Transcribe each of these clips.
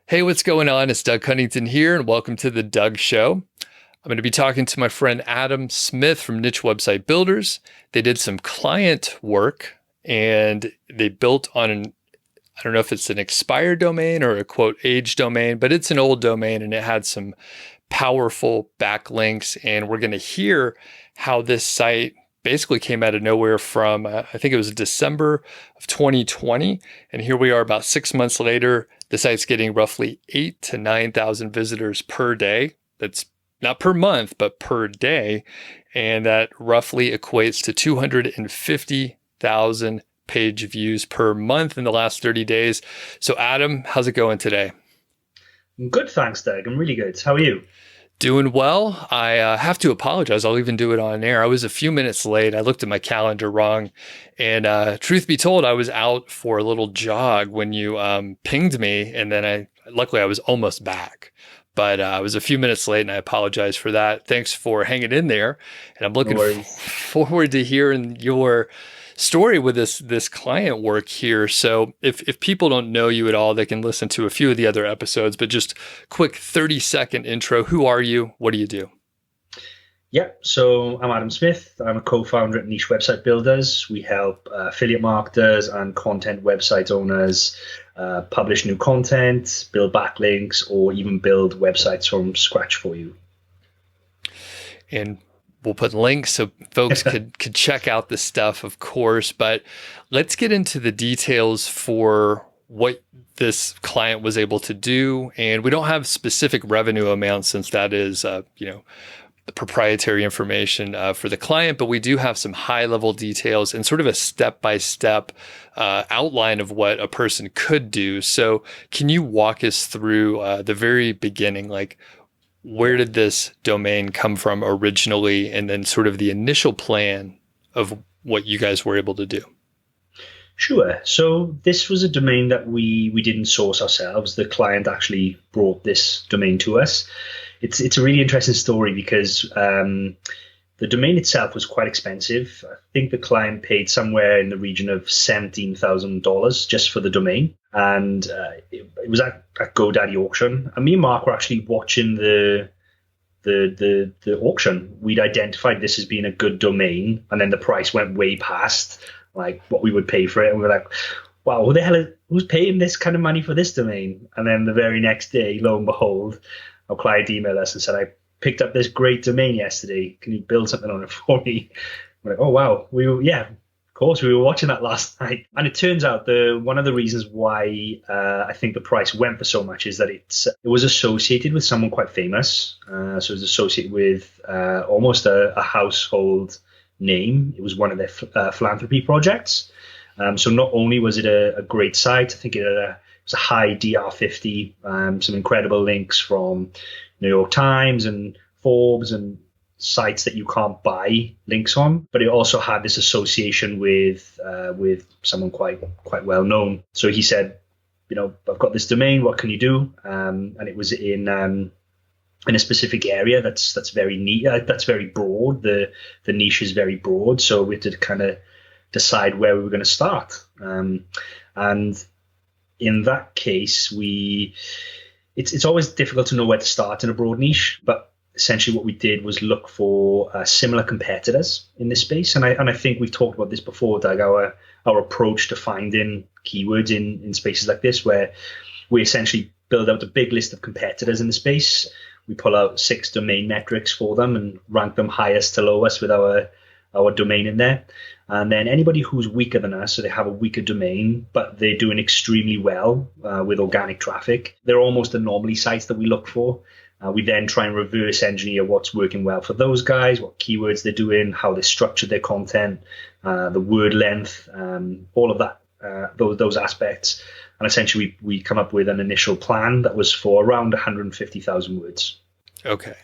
Hey, what's going on? It's Doug Cunnington here, and welcome to The Doug Show. I'm going to be talking to my friend Adam Smith from Niche Website Builders. They did some client work, and they built on I don't know if it's an expired domain or a quote age domain, but it's an old domain, and it had some powerful backlinks. And we're going to hear how this site basically came out of nowhere from, I think it was December of 2020. And here we are about 6 months later. The site's getting roughly 8,000 to 9,000 visitors per day. That's not per month, but per day. And that roughly equates to 250,000 page views per month in the last 30 days. So Adam, how's it going today? Good, thanks, Doug. I'm really good. How are you? Doing well. I have to apologize. I'll even do it on air. I was a few minutes late. I looked at my calendar wrong. And truth be told, I was out for a little jog when you pinged me. And then luckily I was almost back. But I was a few minutes late and I apologize for that. Thanks for hanging in there. And I'm No looking worries. forward to hearing your story with this client work here. So if people don't know you at all, they can listen to a few of the other episodes, but just quick 30-second intro. Who are you? What do you do? Yeah, so I'm Adam Smith. I'm a co-founder at Niche Website Builders. We help affiliate marketers and content website owners publish new content, build backlinks, or even build websites from scratch for you. And we'll put links so folks could check out the stuff, of course. But let's get into the details for what this client was able to do. And we don't have specific revenue amounts since that is, the proprietary information for the client, but we do have some high-level details and sort of a step-by-step outline of what a person could do. So can you walk us through the very beginning, like where did this domain come from originally, and then sort of the initial plan of what you guys were able to do? Sure. So this was a domain that we didn't source ourselves. The client actually brought this domain to us. It's a really interesting story because the domain itself was quite expensive. I think the client paid somewhere in the region of $17,000 just for the domain, and it was at GoDaddy auction. And me and Mark were actually watching the auction. We'd identified this as being a good domain, and then the price went way past like what we would pay for it. And we were like, wow, who the hell who's paying this kind of money for this domain? And then the very next day, lo and behold, our client emailed us and said, I picked up this great domain yesterday. Can you build something on it for me? We're like, oh, wow. Of course, we were watching that last night. And it turns out one of the reasons why I think the price went for so much is that it was associated with someone quite famous. So it was associated with almost a household name. It was one of their philanthropy projects. So not only was it a great site, I think it was a high DR50, some incredible links from New York Times and Forbes and sites that you can't buy links on. But it also had this association with someone quite well known. So he said, I've got this domain. What can you do? And it was in a specific area that's very neat. That's very broad. The niche is very broad. So we had to kind of decide where we were going to start. And in that case, it's always difficult to know where to start in a broad niche, but essentially what we did was look for similar competitors in this space. And I think we've talked about this before, Doug, our approach to finding keywords in spaces like this, where we essentially build out a big list of competitors in the space. We pull out 6 domain metrics for them and rank them highest to lowest with our domain in there. And then anybody who's weaker than us, so they have a weaker domain, but they're doing extremely well with organic traffic, they're almost anomaly sites that we look for. We then try and reverse engineer what's working well for those guys, what keywords they're doing, how they structured their content, the word length, all of that, those aspects. And essentially we come up with an initial plan that was for around 150,000 words. Okay.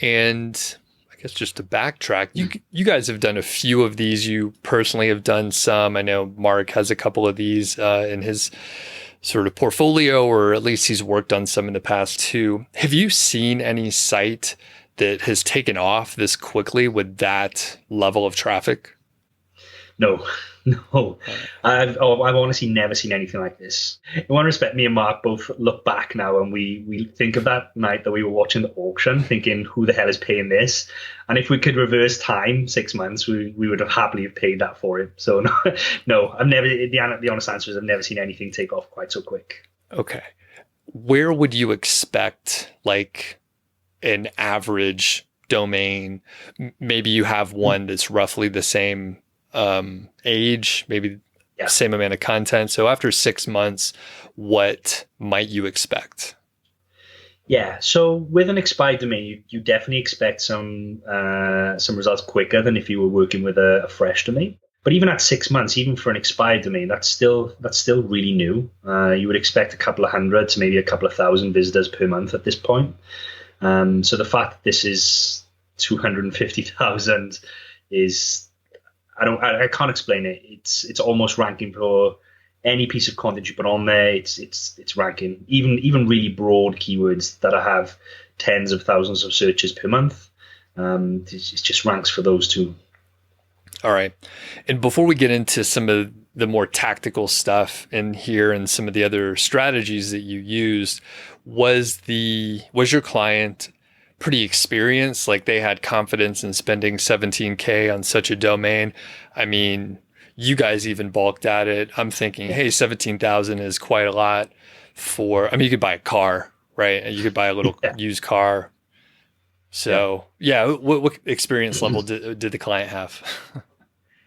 And I guess just to backtrack, you guys have done a few of these. You personally have done some. I know Mark has a couple of these in his sort of portfolio, or at least he's worked on some in the past too. Have you seen any site that has taken off this quickly with that level of traffic? No, No, All right. I've honestly never seen anything like this. In one respect, me and Mark both look back now and we think of that night that we were watching the auction, thinking, who the hell is paying this? And if we could reverse time 6 months, we would have happily have paid that for it. So no, no, I've never. The honest answer is I've never seen anything take off quite so quick. Okay. Where would you expect like an average domain? Maybe you have one that's roughly the same age, maybe Yeah. same amount of content. So after 6 months, what might you expect? Yeah, so with an expired domain, you definitely expect some results quicker than if you were working with a fresh domain. But even at 6 months, even for an expired domain, that's still really new. You would expect a couple of hundred to maybe a couple of thousand visitors per month at this point. So the fact that this is 250,000 is I can't explain it. It's almost ranking for any piece of content you put on there. It's ranking even really broad keywords that have tens of thousands of searches per month. It just ranks for those two. All right. And before we get into some of the more tactical stuff in here and some of the other strategies that you used, was your client pretty experienced? Like they had confidence in spending 17K on such a domain? I mean, you guys even balked at it. I'm thinking, hey, 17,000 is quite a lot for, I mean, you could buy a car, right? You could buy a little used car. So yeah, what experience level did the client have?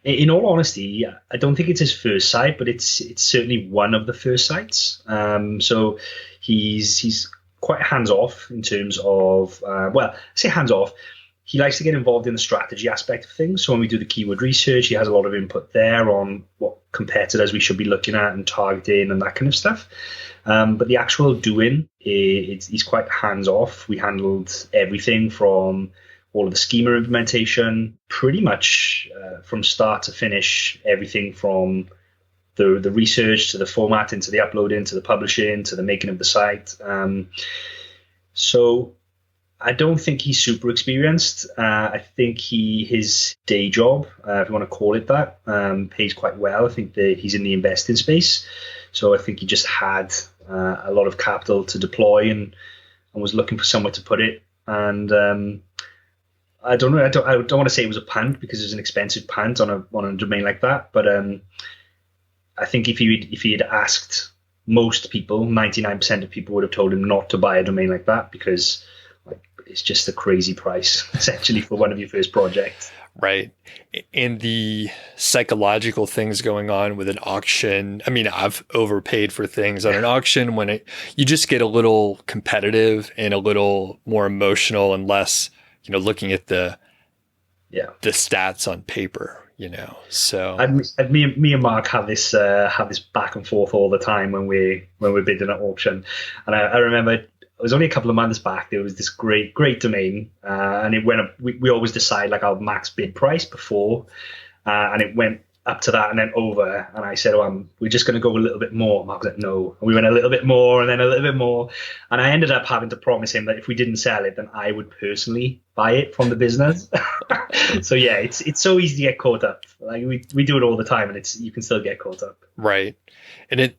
In all honesty, I don't think it's his first site, but it's certainly one of the first sites. So he's quite hands off in terms of well, I say hands off. He likes to get involved in the strategy aspect of things. So when we do the keyword research, he has a lot of input there on what competitors we should be looking at and targeting and that kind of stuff. But the actual doing, he's quite hands off. We handled everything from all of the schema implementation, pretty much from start to finish, everything from the research to the formatting to the uploading to the publishing to the making of the site. So I don't think he's super experienced. I think his day job, if you want to call it that, pays quite well. I think that he's in the investing space. So I think he just had a lot of capital to deploy and was looking for somewhere to put it. And I don't know. I don't want to say it was a punt because it was an expensive punt on a domain like that. But I think if he had asked most people, 99% of people would have told him not to buy a domain like that because it's just a crazy price essentially for one of your first projects. Right. And the psychological things going on with an auction. I mean, I've overpaid for things on an auction when you just get a little competitive and a little more emotional and less, looking at the stats on paper, so. Me and Mark have this back and forth all the time when we're bidding at auction. And I remember it was only a couple of months back. There was this great domain, and it went up. We always decide like our max bid price before, and it went up to that and then over. And I said, we're just going to go a little bit more. Mark was like, no. And we went a little bit more and then a little bit more. And I ended up having to promise him that if we didn't sell it, then I would personally buy it from the business. So yeah, it's so easy to get caught up. Like we do it all the time, and you can still get caught up. Right. And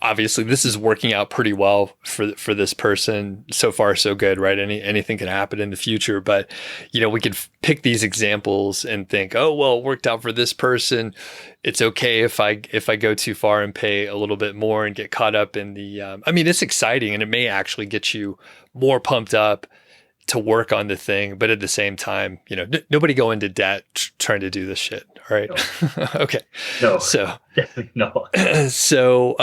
obviously this is working out pretty well for this person. So far, so good, right? Anything can happen in the future, but we could pick these examples and think, oh, well, it worked out for this person. It's okay if I go too far and pay a little bit more and get caught up in the, I mean, it's exciting and it may actually get you more pumped up to work on the thing, but at the same time, nobody go into debt trying to do this shit. All right. No. Okay. No, so definitely not. So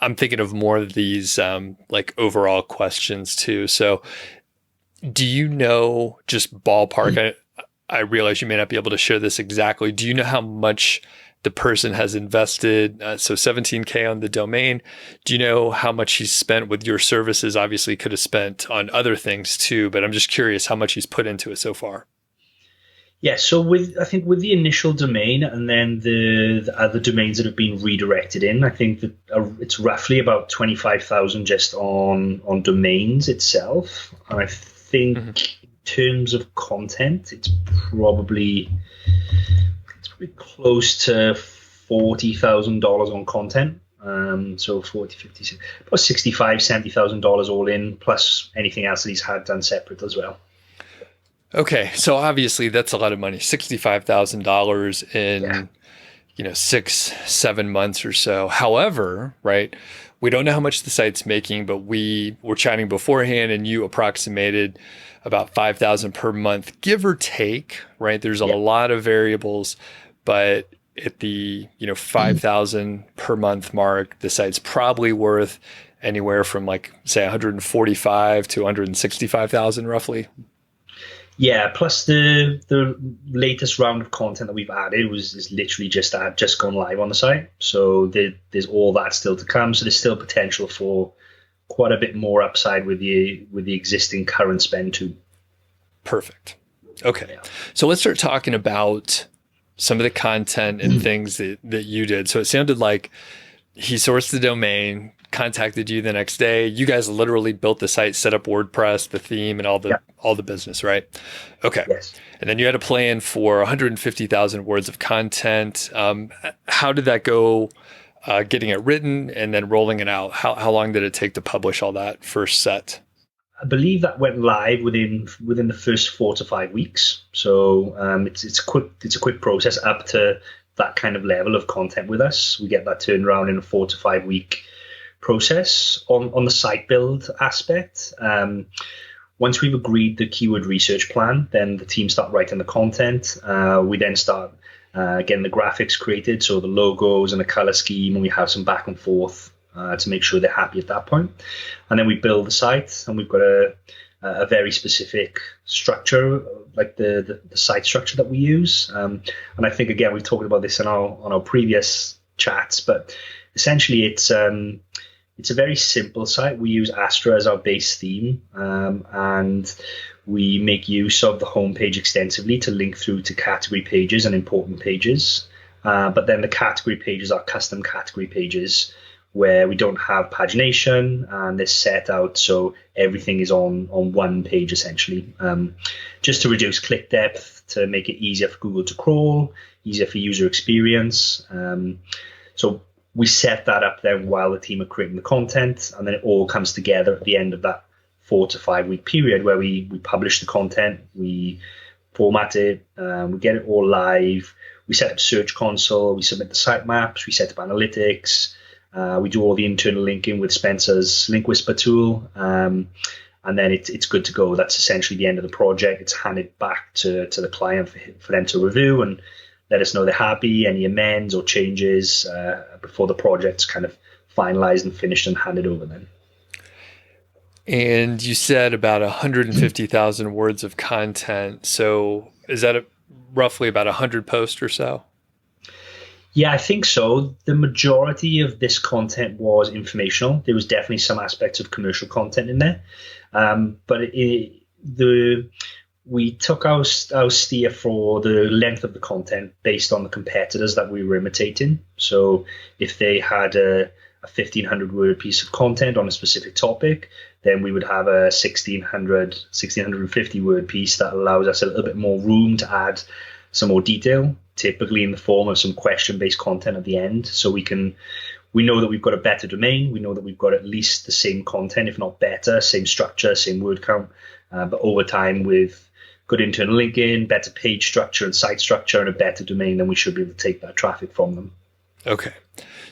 I'm thinking of more of these like overall questions too. So do you know, just ballpark, I realize you may not be able to share this exactly. Do you know how much the person has invested? So 17K on the domain. Do you know how much he's spent with your services? Obviously could have spent on other things too, but I'm just curious how much he's put into it so far. Yeah, so I think with the initial domain and then the other domains that have been redirected in, I think that it's roughly about 25,000 just on domains itself. And I think in terms of content, it's probably close to $40,000 on content. So 40, 50, about 65, $70,000 all in, plus anything else that he's had done separate as well. Okay, so obviously that's a lot of money, $65,000 Yeah. in 6-7 months or so. However, right, we don't know how much the site's making, but we were chatting beforehand, and you approximated about 5,000 per month, give or take. Right, there's a Yeah. lot of variables, but at the 5,000 per month mark, the site's probably worth anywhere from like say 145 to 165,000 roughly. Yeah, plus the latest round of content that we've added is literally just gone live on the site. So there's all that still to come. So there's still potential for quite a bit more upside with the existing current spend too. Perfect. Okay. Yeah. So let's start talking about some of the content and things that you did. So it sounded like he sourced the domain, contacted you the next day. You guys literally built the site, set up WordPress, the theme, and Yeah. all the business, right? Okay. Yes. And then you had a plan for 150,000 words of content. How did that go? Getting it written and then rolling it out. How long did it take to publish all that first set? I believe that went live within the first 4 to 5 weeks. So it's a quick process up to that kind of level of content with us. We get that turned around in a 4 to 5 week process. On the site build aspect, once we've agreed the keyword research plan, then the team start writing the content. We then start getting the graphics created, so the logos and the color scheme, and we have some back and forth to make sure they're happy at that point. And then we build the site, and we've got a very specific structure, like the site structure that we use. And I think, again, we've talked about this on our previous chats, but essentially it's a very simple site. We use Astra as our base theme, and we make use of the homepage extensively to link through to category pages and important pages. But then the category pages are custom category pages where we don't have pagination, and they're set out so everything is on one page essentially, just to reduce click depth, to make it easier for Google to crawl, easier for user experience. So we set that up then while the team are creating the content, and then it all comes together at the end of that 4 to 5 week period where we publish the content, we format it, we get it all live, we set up Search Console, we submit the sitemaps, we set up analytics, we do all the internal linking with Spencer's Link Whisper tool, and then it's good to go. That's essentially the end of the project. It's handed back to the client for them to review and let us know they're happy, any amends or changes before the project's kind of finalized and finished and handed over then. And you said about 150,000 words of content. So is that roughly about 100 posts or so? Yeah, I think so. The majority of this content was informational. There was definitely some aspects of commercial content in there. But we took our steer for the length of the content based on the competitors that we were imitating. So if they had a 1,500 word piece of content on a specific topic, then we would have a 1,650 word piece that allows us a little bit more room to add some more detail, typically in the form of some question-based content at the end. So we know that we've got a better domain. We know that we've got at least the same content, if not better, same structure, same word count, but over time with good internal linking, better page structure and site structure, and a better domain, then we should be able to take that traffic from them. Okay.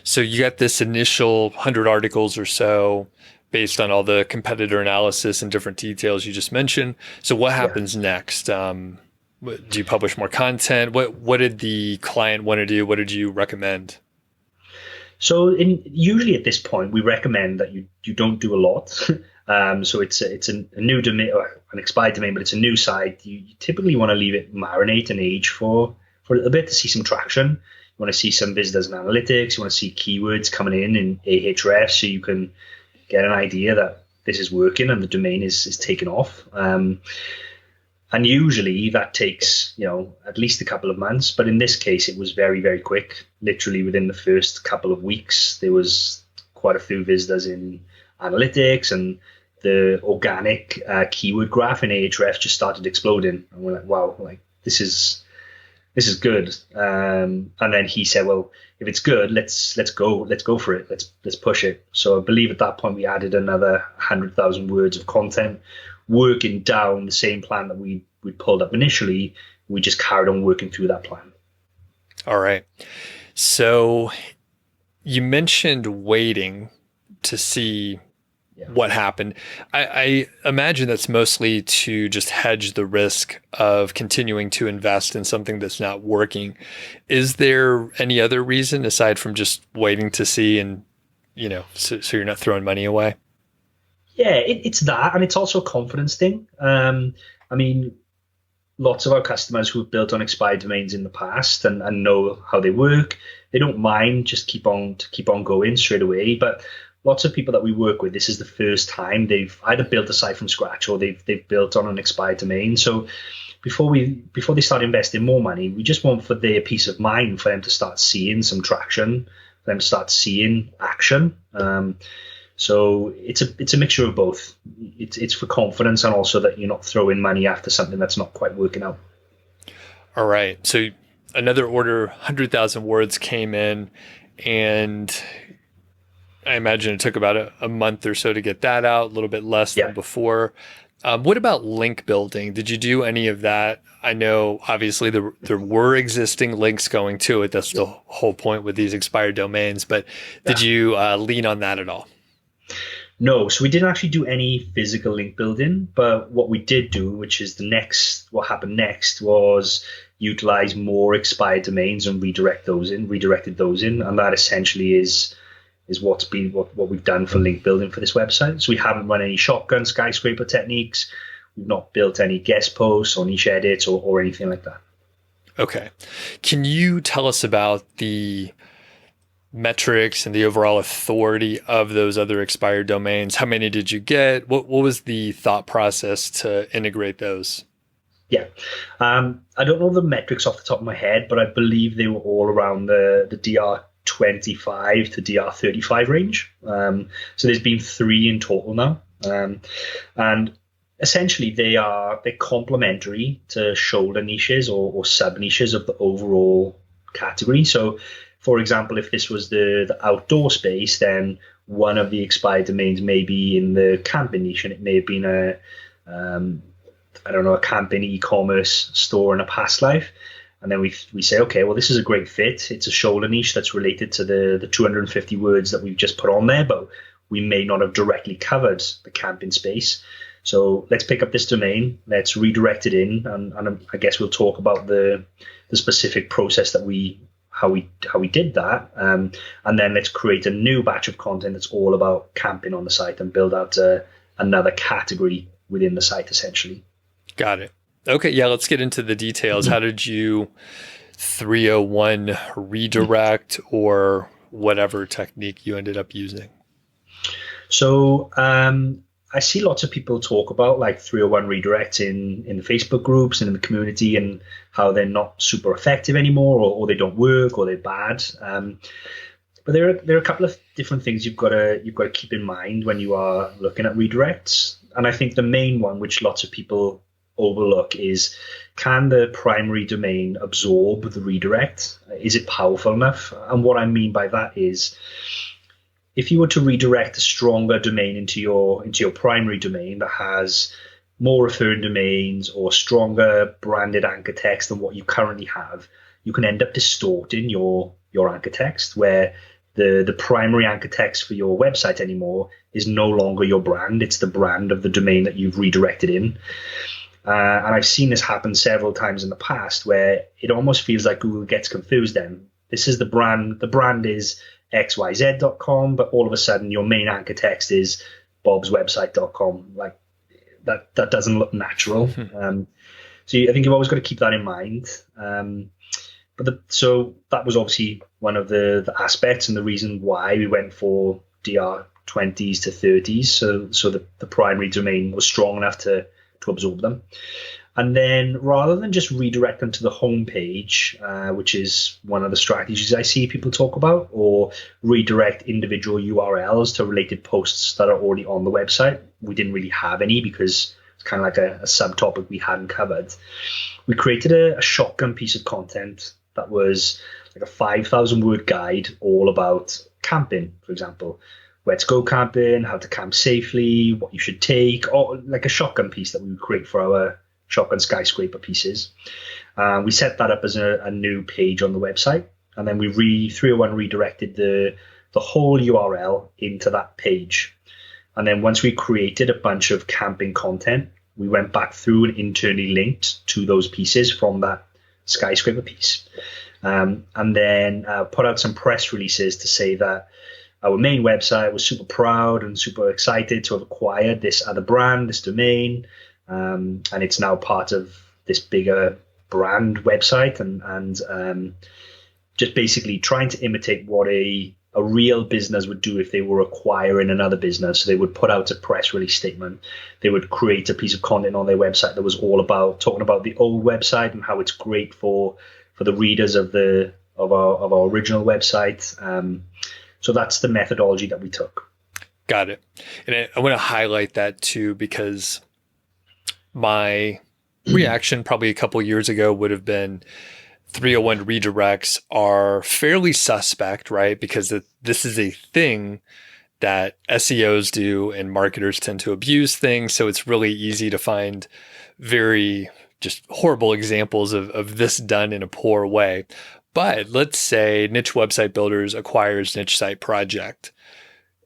So you got this initial 100 articles or so based on all the competitor analysis and different details you just mentioned. So what happens next? Do you publish more content? What did the client want to do? What did you recommend? So usually at this point, we recommend that you don't do a lot. So it's a new domain or an expired domain, but it's a new site. You typically want to leave it marinate and age for a little bit to see some traction. You want to see some visitors and analytics. You want to see keywords coming in Ahrefs so you can get an idea that this is working and the domain is taking off. And usually that takes, at least a couple of months. But in this case, it was very, very quick. Literally within the first couple of weeks, there was quite a few visitors in analytics, and the organic keyword graph in Ahrefs just started exploding. And we're like, wow, this is this is good. And then he said, well, if it's good, let's go for it. Let's push it. So I believe at that point we added another 100,000 words of content, working down the same plan that we pulled up initially. We just carried on working through that plan. All right. So you mentioned waiting to see what happened. I imagine that's mostly to just hedge the risk of continuing to invest in something that's not working. Is there any other reason aside from just waiting to see and, so you're not throwing money away? Yeah, it's that, and it's also a confidence thing. I mean, lots of our customers who've built on expired domains in the past and know how they work, they don't mind just keep on going straight away. But lots of people that we work with, this is the first time they've either built a site from scratch or they've built on an expired domain. So before they start investing more money, we just want for their peace of mind for them to start seeing some traction, for them to start seeing action. So it's a mixture of both. It's for confidence and also that you're not throwing money after something that's not quite working out. All right. So another order, 100,000 words came in, and I imagine it took about a month or so to get that out, a little bit less than before. What about link building? Did you do any of that? I know obviously there were existing links going to it. That's the whole point with these expired domains. But did you lean on that at all? No, so we didn't actually do any physical link building, but what we did do, which is what happened next, was utilize more expired domains and redirected those in, and that essentially is what we've done for link building for this website. So we haven't run any shotgun skyscraper techniques, we've not built any guest posts or niche edits or anything like that. Okay, can you tell us about the metrics and the overall authority of those other expired domains? How many did you get? What was the thought process to integrate those? Yeah. I don't know the metrics off the top of my head, but I believe they were all around the DR25 to DR35 range. So there's been 3 in total now. And essentially they're complementary to shoulder niches or sub niches of the overall category. So for example, if this was the outdoor space, then one of the expired domains may be in the camping niche, and it may have been a camping e-commerce store in a past life. And then we say, okay, well, this is a great fit. It's a shoulder niche that's related to the 250 words that we've just put on there, but we may not have directly covered the camping space. So let's pick up this domain, let's redirect it in, and I guess we'll talk about the specific process that how we did that, and then let's create a new batch of content that's all about camping on the site and build out another category within the site, essentially. Got it. Okay, yeah, let's get into the details. How did you 301 redirect or whatever technique you ended up using? So I see lots of people talk about like 301 redirects in the Facebook groups and in the community, and how they're not super effective anymore, or they don't work, or they're bad. But there are a couple of different things you've got to keep in mind when you are looking at redirects. And I think the main one, which lots of people overlook, is, can the primary domain absorb the redirect? Is it powerful enough? And what I mean by that is, if you were to redirect a stronger domain into your primary domain that has more referring domains or stronger branded anchor text than what you currently have, you can end up distorting your anchor text, where the primary anchor text for your website anymore is no longer your brand. It's the brand of the domain that you've redirected in. And I've seen this happen several times in the past, where it almost feels like Google gets confused then. This is the brand. The brand is xyz.com, but all of a sudden your main anchor text is bobswebsite.com. Like that doesn't look natural. So I think you've always got to keep that in mind. So that was obviously one of the aspects and the reason why we went for DR20s to 30s. So the primary domain was strong enough to absorb them. And then rather than just redirect them to the home page, which is one of the strategies I see people talk about, or redirect individual URLs to related posts that are already on the website, we didn't really have any because It's kind of like a subtopic we hadn't covered. We created a shotgun piece of content that was like a 5,000 word guide all about camping, for example, where to go camping, how to camp safely, what you should take, or like a shotgun piece that we would create for our shotgun skyscraper pieces. We set that up as a new page on the website, and then we 301 redirected the whole URL into that page. And then once we created a bunch of camping content, we went back through and internally linked to those pieces from that skyscraper piece. And then put out some press releases to say that our main website was super proud and super excited to have acquired this other brand, this domain, and it's now part of this bigger brand website, and just basically trying to imitate what a real business would do if they were acquiring another business. So they would put out a press release statement. They would create a piece of content on their website that was all about talking about the old website and how it's great for the readers of our original website. So that's the methodology that we took. Got it. And I want to highlight that too, because my reaction probably a couple of years ago would have been 301 redirects are fairly suspect, right? Because this is a thing that SEOs do and marketers tend to abuse things. So it's really easy to find very just horrible examples of this done in a poor way. But let's say Niche Website Builders acquires Niche Site Project.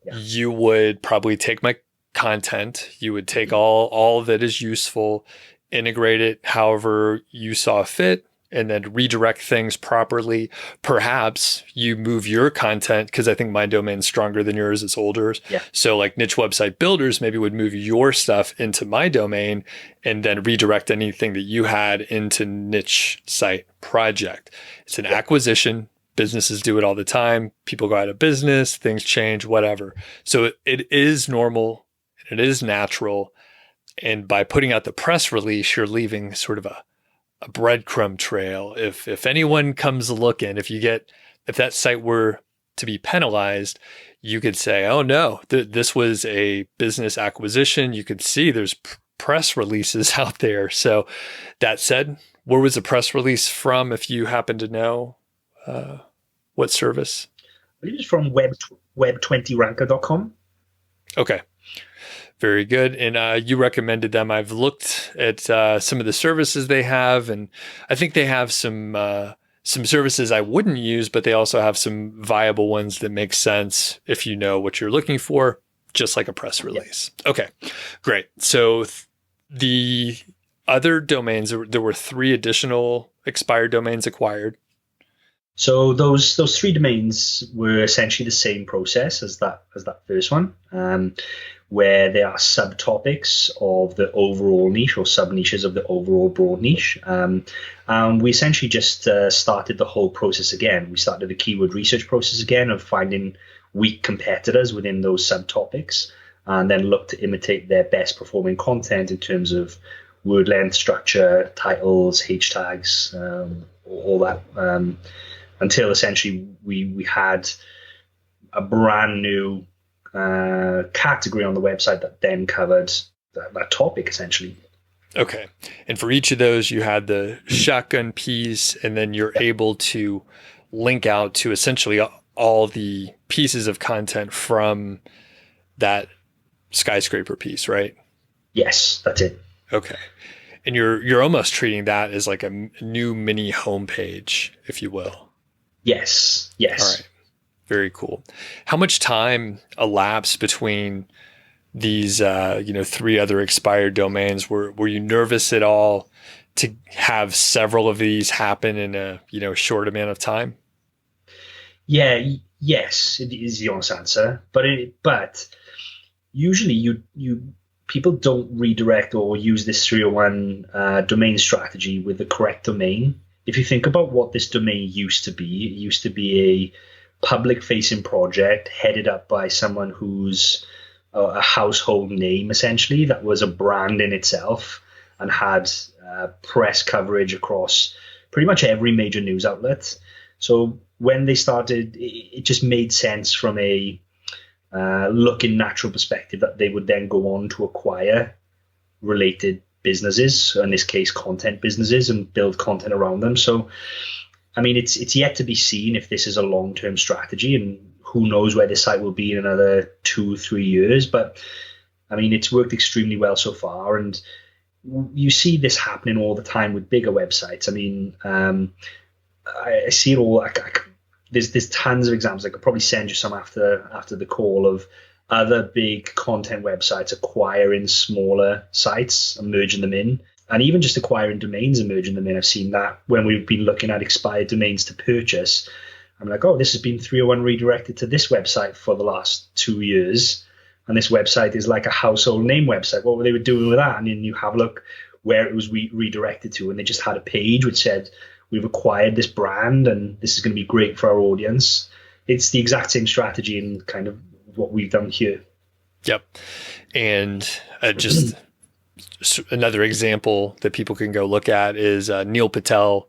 Yeah. You would probably take my content, you would take all that is useful, integrate it however you saw fit, and then redirect things properly. Perhaps you move your content, because I think my domain's stronger than yours, it's older. Yeah. So like Niche Website Builders maybe would move your stuff into my domain and then redirect anything that you had into Niche Site Project. It's an acquisition. Businesses do it all the time. People go out of business, things change, whatever. So it is normal and it is natural. And by putting out the press release, you're leaving sort of a breadcrumb trail. If anyone comes looking, if that site were to be penalized, you could say, oh no, this was a business acquisition. You could see there's press releases out there. So that said, where was the press release from, if you happen to know what service? I believe it's from web20ranker.com. Okay. Very good. And you recommended them. I've looked at some of the services they have, and I think they have some services I wouldn't use, but they also have some viable ones that make sense if you know what you're looking for, just like a press release. Yeah. Okay, great. So the other domains, there were 3 additional expired domains acquired. So those 3 domains were essentially the same process as that first one, where there are subtopics of the overall niche or sub-niches of the overall broad niche. We essentially just started the whole process again. We started the keyword research process again of finding weak competitors within those subtopics, and then looked to imitate their best performing content in terms of word length, structure, titles, H tags, all that, until essentially we had a brand new category on the website that then covered that topic essentially. Okay. And for each of those, you had the shotgun piece, and then you're able to link out to essentially all the pieces of content from that skyscraper piece, right? Yes, that's it. Okay. And you're almost treating that as like a new mini homepage, if you will. Yes. All right. Very cool. How much time elapsed between these, 3 other expired domains? Were you nervous at all to have several of these happen in a, short amount of time? Yeah. Yes, it is the honest answer. But usually you people don't redirect or use this 301 domain strategy with the correct domain. If you think about what this domain used to be, it used to be a public-facing project headed up by someone who's a household name, essentially, that was a brand in itself and had press coverage across pretty much every major news outlet. So when they started, it just made sense from a looking natural perspective that they would then go on to acquire related businesses, in this case, content businesses, and build content around them. So, I mean, it's yet to be seen if this is a long-term strategy, and who knows where this site will be in another 2-3 years. But I mean, it's worked extremely well so far, and you see this happening all the time with bigger websites. I mean, I see it all. There's tons of examples. I could probably send you some after the call of other big content websites acquiring smaller sites and merging them in, and even just acquiring domains and merging them in. I've seen that when we've been looking at expired domains to purchase. I'm like, oh, this has been 301 redirected to this website for the last 2 years, and this website is like a household name website. What were they doing with that? And then you have a look where it was redirected to, and they just had a page which said, we've acquired this brand and this is going to be great for our audience. It's the exact same strategy and kind of what we've done here. Yep. And just another example that people can go look at is Neil Patel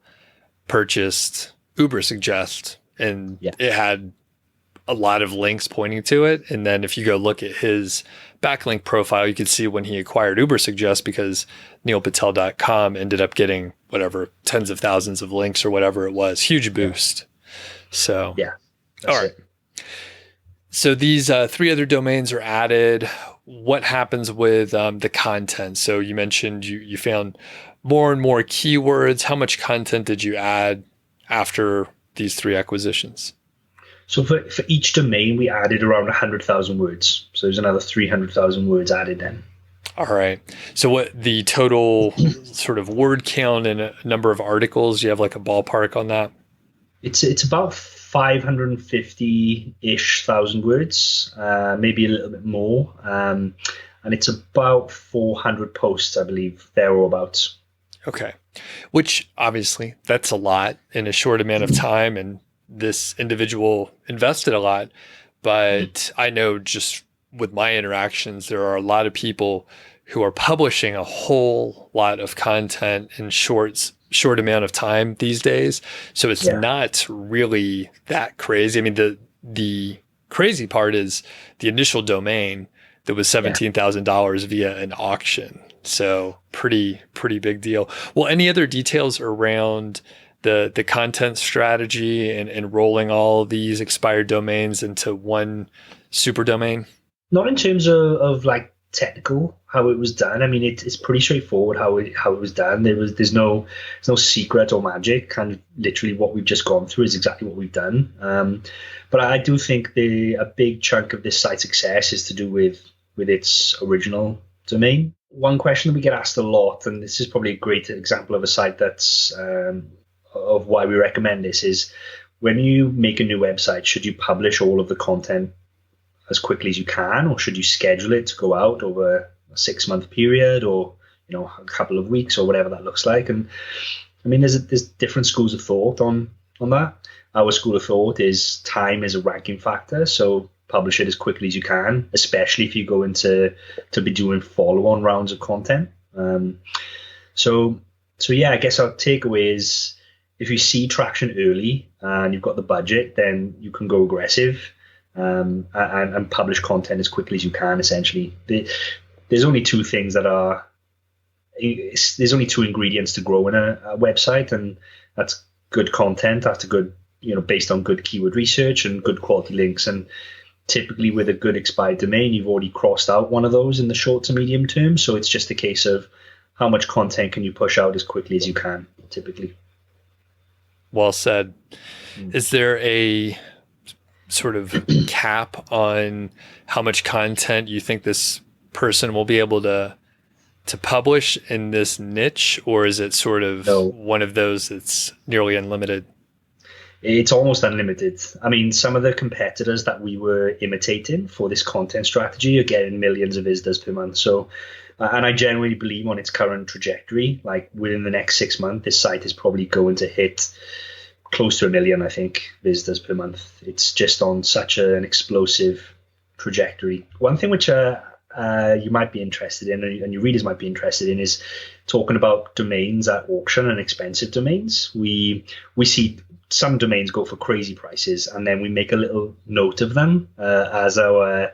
purchased Ubersuggest, and it had a lot of links pointing to it. And then if you go look at his backlink profile, you can see when he acquired Ubersuggest, because neilpatel.com ended up getting whatever, tens of thousands of links or whatever it was. Huge boost. So, all right. So these 3 other domains are added. What happens with the content? So you mentioned you found more and more keywords. How much content did you add after these 3 acquisitions? So for each domain, we added around 100,000 words. So there's another 300,000 words added then. All right. So what the total sort of word count and a number of articles, do you have like a ballpark on that? It's about 550-ish thousand words, maybe a little bit more. And it's about 400 posts, I believe, there or abouts. Okay. Which obviously that's a lot in a short amount of time, and this individual invested a lot, but I know just with my interactions, there are a lot of people who are publishing a whole lot of content in short amount of time these days. So it's not really that crazy. I mean, the crazy part is the initial domain that was $17,000 via an auction. So pretty big deal. Well, any other details around the content strategy and rolling all these expired domains into one super domain? Not in terms of like technical, how it was done. I mean, it's pretty straightforward how it was done. There's no secret or magic. Kind of literally what we've just gone through is exactly what we've done. But I do think a big chunk of this site's success is to do with its original domain. One question that we get asked a lot, and this is probably a great example of a site that's of why we recommend this, is when you make a new website, should you publish all of the content as quickly as you can, or should you schedule it to go out over a 6-month period, or a couple of weeks, or whatever that looks like? And I mean, there's different schools of thought on that. Our school of thought is time is a ranking factor, so publish it as quickly as you can, especially if you go into to be doing follow-on rounds of content. So yeah, I guess our takeaway is, if you see traction early and you've got the budget, then you can go aggressive and publish content as quickly as you can. Essentially, there's only 2 things there's only 2 ingredients to grow in a website, and that's good content after good, based on good keyword research and good quality links. And typically with a good expired domain, you've already crossed out one of those in the short to medium term. So it's just a case of how much content can you push out as quickly as you can, typically. Well said. Is there a sort of cap on how much content you think this person will be able to publish in this niche, or is it sort of one of those that's nearly unlimited? It's almost unlimited. I mean, some of the competitors that we were imitating for this content strategy are getting millions of visitors per month. So, and I genuinely believe on its current trajectory, like within the next 6 months, this site is probably going to hit close to 1 million, I think, visitors per month. It's just on such an explosive trajectory. One thing which you might be interested in, and your readers might be interested in, is talking about domains at auction and expensive domains. We see some domains go for crazy prices, and then we make a little note of them as our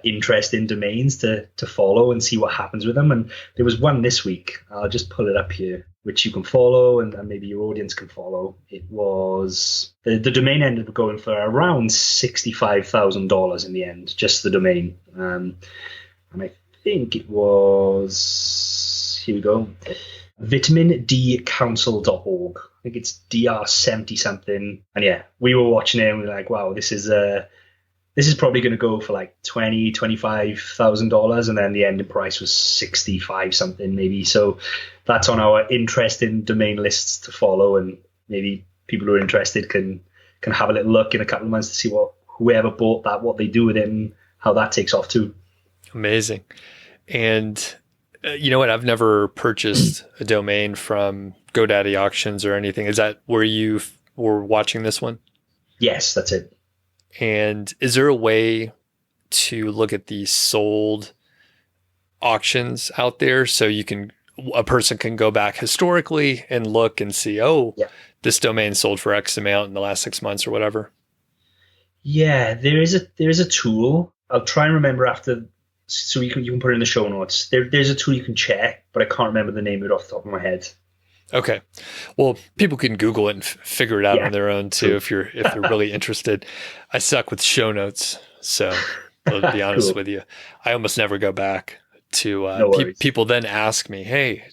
interest in domains to follow and see what happens with them. And there was one this week. I'll just pull it up here, which you can follow and maybe your audience can follow. It was the domain ended up going for around $65,000 in the end, just the domain. And I think it was, here we go, vitamindcouncil.org. I think it's DR70 something. And yeah, we were watching it and we were like, wow, this is probably going to go for like $25,000, and then the ending price was 65 something maybe. So that's on our interest in domain lists to follow, and maybe people who are interested can have a little look in a couple of months to see what whoever bought that, what they do with it, and how that takes off too. Amazing. And you know what? I've never purchased a domain from GoDaddy auctions or anything. Is that where you were watching this one? Yes, that's it. And is there a way to look at the sold auctions out there so a person can go back historically and look and see, this domain sold for X amount in the last 6 months or whatever? Yeah, there is a tool. I'll try and remember after, so you can put it in the show notes. There's a tool you can check, but I can't remember the name of it off the top of my head. Okay. Well, people can Google it and figure it out on their own too, if they're really interested. I suck with show notes, so I'll be honest with you. I almost never go back to people then ask me, hey,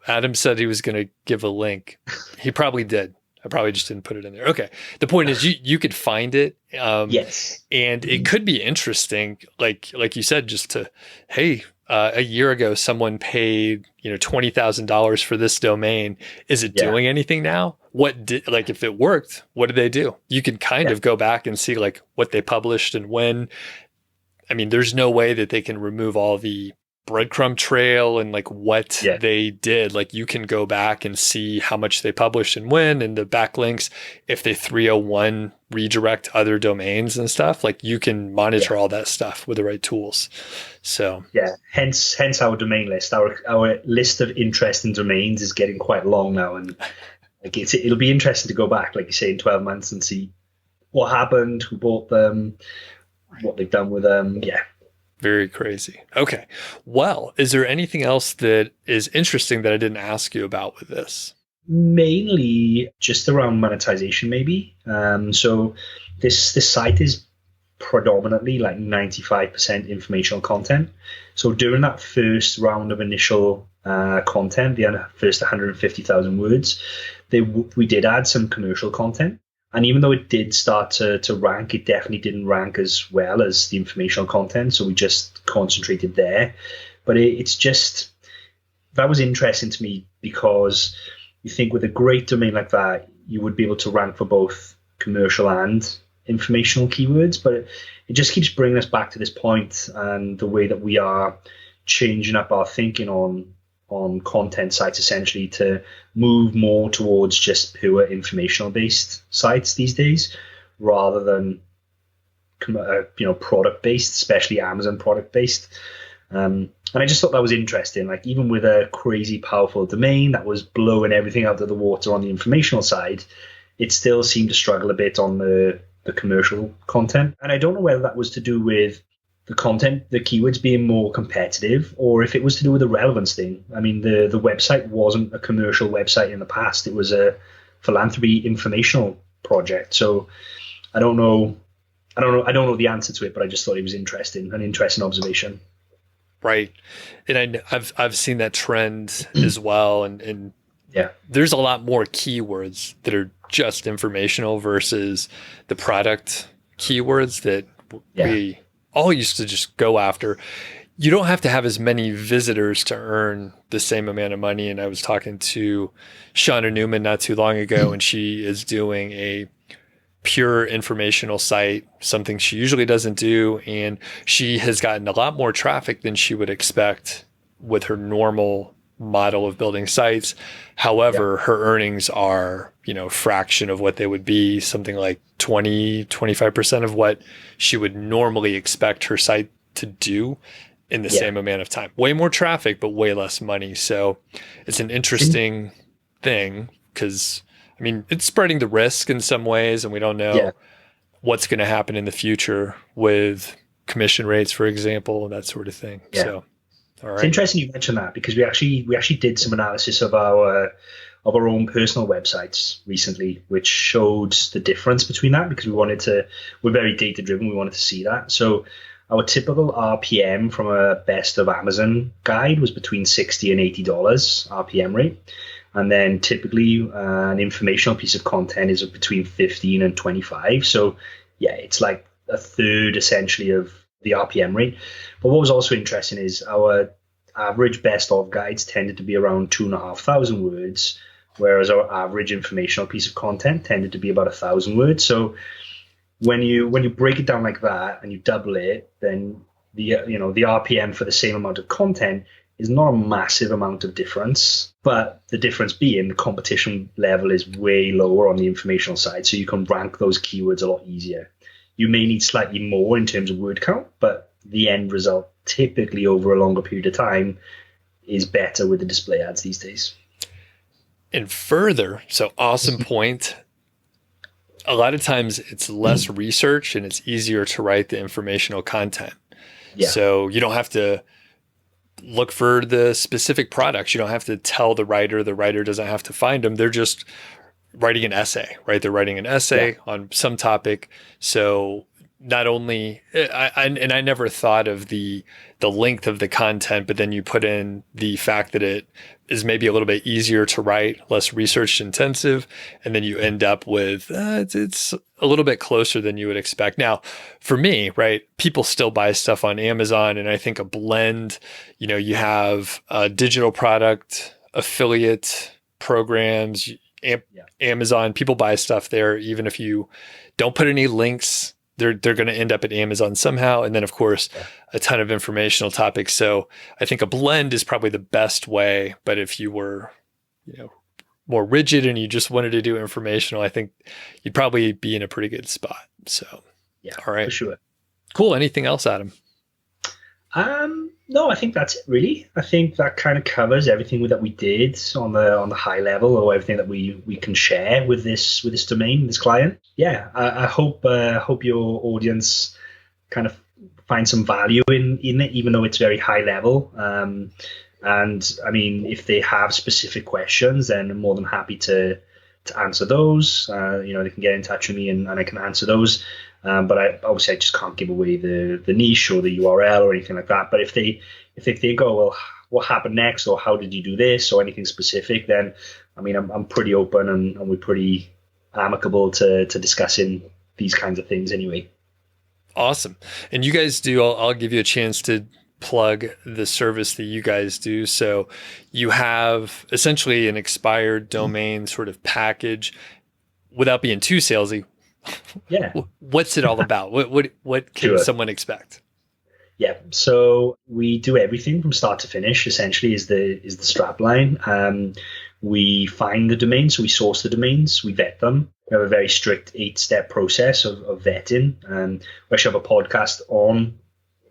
Adam said he was going to give a link. He probably did. I probably just didn't put it in there. Okay. The point is you could find it. Yes. And it could be interesting, like you said, just to, hey, a year ago, someone paid, $20,000 for this domain. Is it doing anything now? If it worked, what did they do? You can kind of go back and see like what they published and when. I mean, there's no way that they can remove all the breadcrumb trail and like what they did. Like you can go back and see how much they published and when, and the backlinks, if they 301 redirect other domains and stuff, like you can monitor all that stuff with the right tools. So hence our domain list. Our list of interest in domains is getting quite long now, and like it'll be interesting to go back, like you say, in 12 months and see what happened, who bought them, what they've done with them. Yeah. Very crazy. Okay. Well, is there anything else that is interesting that I didn't ask you about with this? Mainly just around monetization, maybe. So this site is predominantly like 95% informational content. So during that first round of initial content, the first 150,000 words, we did add some commercial content. And even though it did start to rank, it definitely didn't rank as well as the informational content. So we just concentrated there. But that was interesting to me, because you think with a great domain like that, you would be able to rank for both commercial and informational keywords. But it just keeps bringing us back to this point, and the way that we are changing up our thinking on content sites, essentially, to move more towards just pure informational based sites these days, rather than product based, especially Amazon product based. And I just thought that was interesting. Like, even with a crazy powerful domain that was blowing everything out of the water on the informational side, it still seemed to struggle a bit on the commercial content. And I don't know whether that was to do with the content, the keywords being more competitive, or if it was to do with the relevance thing. I mean, the website wasn't a commercial website in the past. It was a philanthropy informational project. So I don't know the answer to it, but I just thought it was an interesting observation. Right. And I've seen that trend as well. And there's a lot more keywords that are just informational versus the product keywords that we all used to just go after. You don't have to have as many visitors to earn the same amount of money. And I was talking to Shauna Newman not too long ago, and she is doing a pure informational site, something she usually doesn't do. And she has gotten a lot more traffic than she would expect with her normal model of building sites. However, her earnings are, a fraction of what they would be, something like 20, 25% of what she would normally expect her site to do. in the Yeah. same amount of time. Way more traffic, but way less money. So it's an It's in- interesting thing because, I mean, it's spreading the risk in some ways, and we don't yeah. know what's going to happen in the future with commission rates, for example, and that sort of thing. Yeah. So, all It's right. interesting you mentioned that because we actually did some analysis of our own personal websites recently, which showed the difference between that because we're very data driven. We wanted to see that. So our typical RPM from a best of Amazon guide was between $60 and $80 RPM rate. And then typically an informational piece of content is between 15 and 25. So yeah, it's like a third essentially of the RPM rate. But what was also interesting is our average best of guides tended to be around 2,500 words, whereas our average informational piece of content tended to be about 1,000 words. So when you break it down like that and you double it, then the RPM for the same amount of content is not a massive amount of difference. But the difference being the competition level is way lower on the informational side, so you can rank those keywords a lot easier. You may need slightly more in terms of word count, but the end result typically over a longer period of time is better with the display ads these days. And further, so awesome point. A lot of times it's less research and it's easier to write the informational content. Yeah. So you don't have to look for the specific products. You don't have to tell the writer doesn't have to find them. They're just writing an essay, right? They're writing an essay on some topic. So not only, I never thought of the length of the content, but then you put in the fact that it is maybe a little bit easier to write, less research intensive, and then you end up with it's a little bit closer than you would expect. Now, for me, right, people still buy stuff on Amazon, and I think a blend, you have a digital product, affiliate programs, Amazon, people buy stuff there, even if you don't put any links, they're going to end up at Amazon somehow. And then, of course, a ton of informational topics. So I think a blend is probably the best way. But if you were, more rigid and you just wanted to do informational, I think you'd probably be in a pretty good spot. So, Yeah, all right. for sure. Cool. Anything else, Adam? No, I think that's it really. I think that kind of covers everything that we did on the high level, or everything that we can share with this domain, this client. Yeah, I hope your audience kind of find some value in it, even though it's very high level. And I mean, if they have specific questions, then I'm more than happy to answer those. They can get in touch with me and I can answer those. But I just can't give away the niche or the URL or anything like that. But if they go, well, what happened next, or how did you do this, or anything specific, then I mean, I'm pretty open and we're pretty amicable to discussing these kinds of things anyway. Awesome. And you guys do, I'll give you a chance to plug the service that you guys do. So you have essentially an expired domain sort of package. Without being too salesy, Yeah. what's it all about? What can someone expect? Yeah, so we do everything from start to finish. Essentially, is the strap line. We find the domains, so we source the domains, we vet them. We have a very strict 8-step process of vetting. We actually have a podcast on,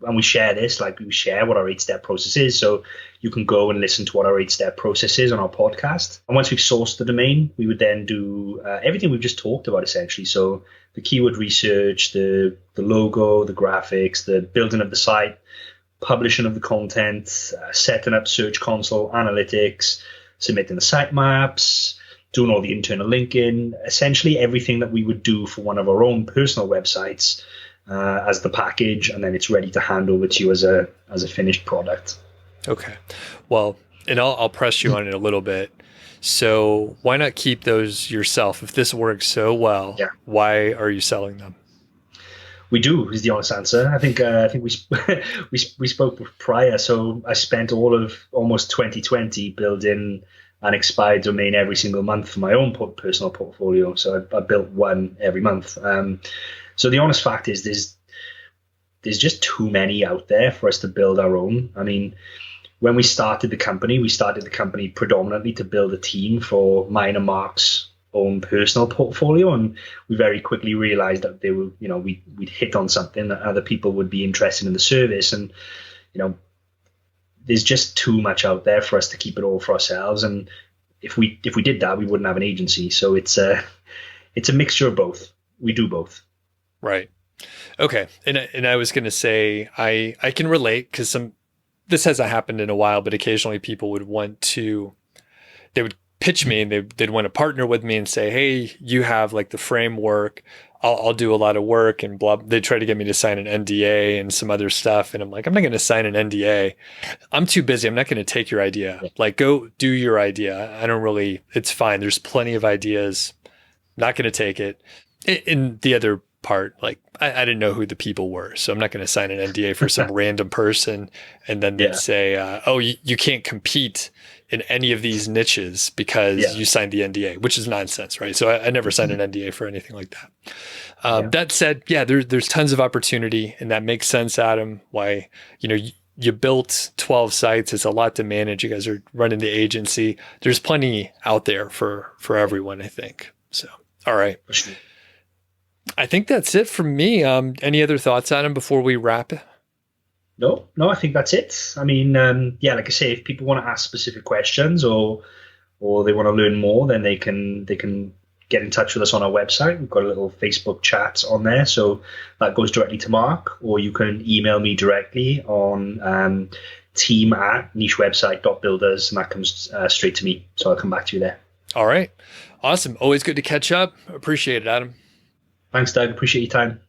and we share this, like we share what our 8-step process is. So you can go and listen to what our 8-step process is on our podcast. And once we've sourced the domain, we would then do everything we've just talked about, essentially. So the keyword research, the logo, the graphics, the building of the site, publishing of the content, setting up Search Console, analytics, submitting the sitemaps, doing all the internal linking, essentially everything that we would do for one of our own personal websites as the package, and then it's ready to hand over to you as a finished product. Okay. Well, and I'll press you on it a little bit. So why not keep those yourself? If this works so well, why are you selling them? We do, is the honest answer. I think we spoke prior. So I spent all of almost 2020 building an expired domain every single month for my own personal portfolio. So I built one every month. So the honest fact is there's just too many out there for us to build our own. I mean, when we started the company predominantly to build a team for mine and Mark's own personal portfolio, and we very quickly realized that we'd hit on something that other people would be interested in the service. And there's just too much out there for us to keep it all for ourselves. And if we did that, we wouldn't have an agency. So it's a mixture of both. We do both. Right. Okay. And I was going to say, I can relate because this hasn't happened in a while, but occasionally people they would pitch me and they'd want to partner with me and say, hey, you have like the framework. I'll do a lot of work and blah. They try to get me to sign an NDA and some other stuff. And I'm like, I'm not going to sign an NDA. I'm too busy. I'm not going to take your idea. Like, go do your idea. It's fine. There's plenty of ideas. Not going to take it. In the other part, like, I didn't know who the people were. So I'm not going to sign an NDA for some random person. And then they'd say, oh, you can't compete in any of these niches because you signed the NDA, which is nonsense, right? So I never signed an NDA for anything like that. That said, there's tons of opportunity, and that makes sense, Adam, why, you built 12 sites. It's a lot to manage. You guys are running the agency. There's plenty out there for everyone, I think. So, all right. I think that's it from me. Any other thoughts, Adam, before we wrap it? No, I think that's it. I mean, like I say, if people want to ask specific questions or they want to learn more, then they can get in touch with us on our website. We've got a little Facebook chat on there, so that goes directly to Mark, or you can email me directly on team@nichewebsite.builders, and that comes straight to me. So I'll come back to you there. All right. Awesome. Always good to catch up. Appreciate it, Adam. Thanks, Doug. Appreciate your time.